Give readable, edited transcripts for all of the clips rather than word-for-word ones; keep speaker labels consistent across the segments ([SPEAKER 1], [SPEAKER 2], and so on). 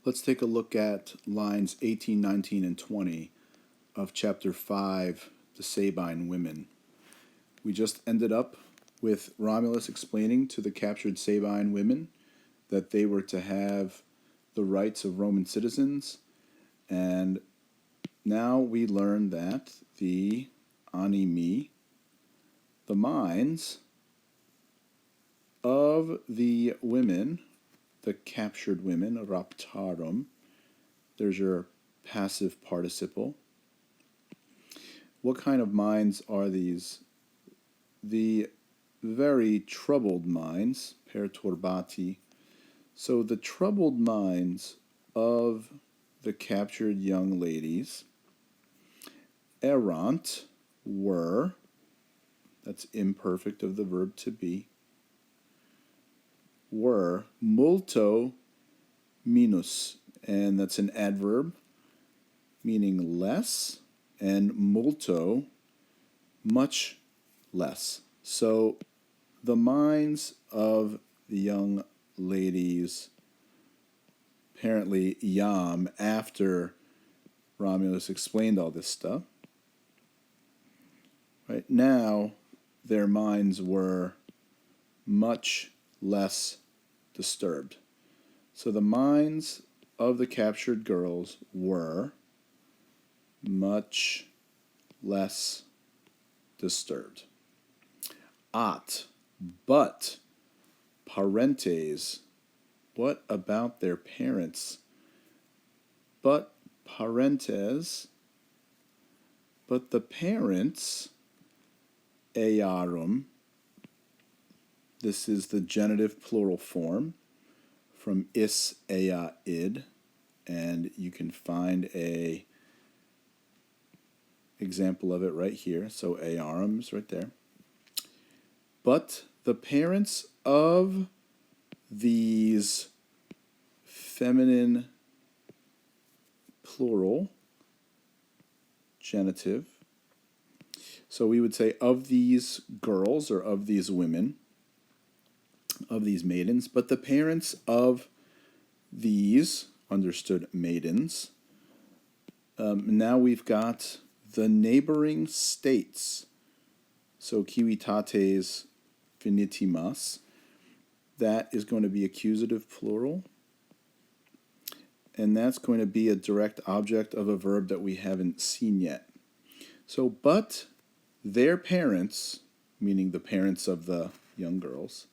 [SPEAKER 1] Let's take a look at lines 18, 19, and 20 of Chapter 5, the Sabine Women. We just ended up with Romulus explaining to the captured Sabine women that they were to have the rights of Roman citizens, and now we learn that the animi, the minds of the women, the captured women, raptarum, there's your passive participle. What kind of minds are these? The very troubled minds, perturbati. So the troubled minds of the captured young ladies, erant, were, that's imperfect of the verb to be, were multo minus, and that's an adverb meaning less, and multo, much less. So the minds of the young ladies, apparently Yam, after Romulus explained all this stuff, right now their minds were much less disturbed. So the minds of the captured girls were much less disturbed. But parentes, what about their parents? But parentes, but the parents, earum, this is the genitive plural form from is, ea, id, and you can find a example of it right here. So earum is right there. But the parents of these feminine plural genitive, so we would say of these girls or of these women, of these maidens, but the parents of these, understood maidens, now we've got the neighboring states. So civitates finitimas, that is going to be accusative plural, and that's going to be a direct object of a verb that we haven't seen yet. So, but their parents, meaning the parents of the young girls,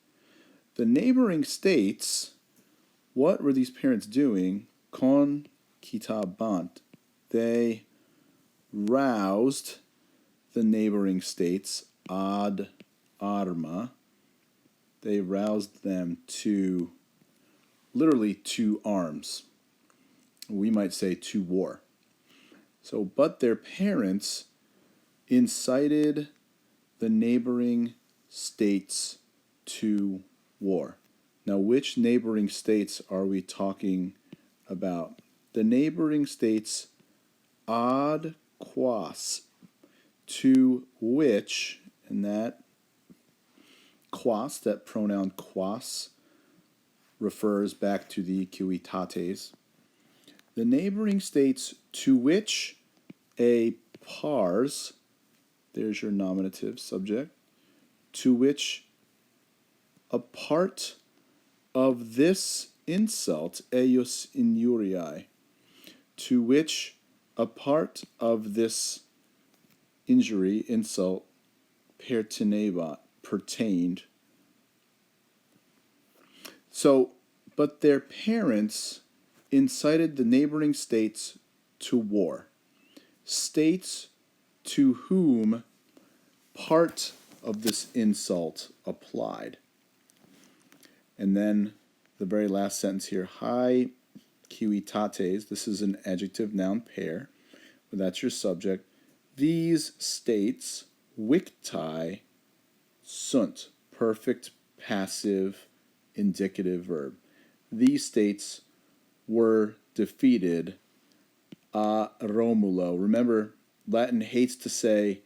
[SPEAKER 1] the neighboring states, what were these parents doing? Con kitabant, they roused the neighboring states, ad arma, they roused them to, literally to arms. We might say to war. So, but their parents incited the neighboring states to war. Now, which neighboring states are we talking about? The neighboring states ad quas, to which, and that quas, that pronoun quas, refers back to the civitates. The neighboring states to which a pars, there's your nominative subject, to which a part of this insult, eius injuriae, to which a part of this injury, insult, pertained. So, but their parents incited the neighboring states to war. States to whom part of this insult applied. And then the very last sentence here, hai civitates, this is an adjective noun pair, but that's your subject. These states, victi, sunt, perfect passive indicative verb. These states were defeated a Romulo. Remember, Latin hates to say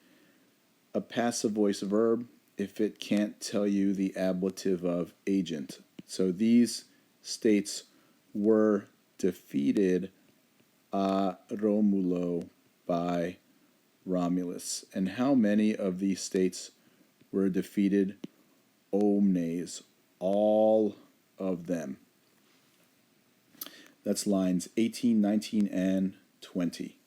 [SPEAKER 1] a passive voice verb if it can't tell you the ablative of agent. So these states were defeated a Romulo by Romulus? And how many of these states were defeated? Omnes, all of them. That's lines 18, 19, and 20.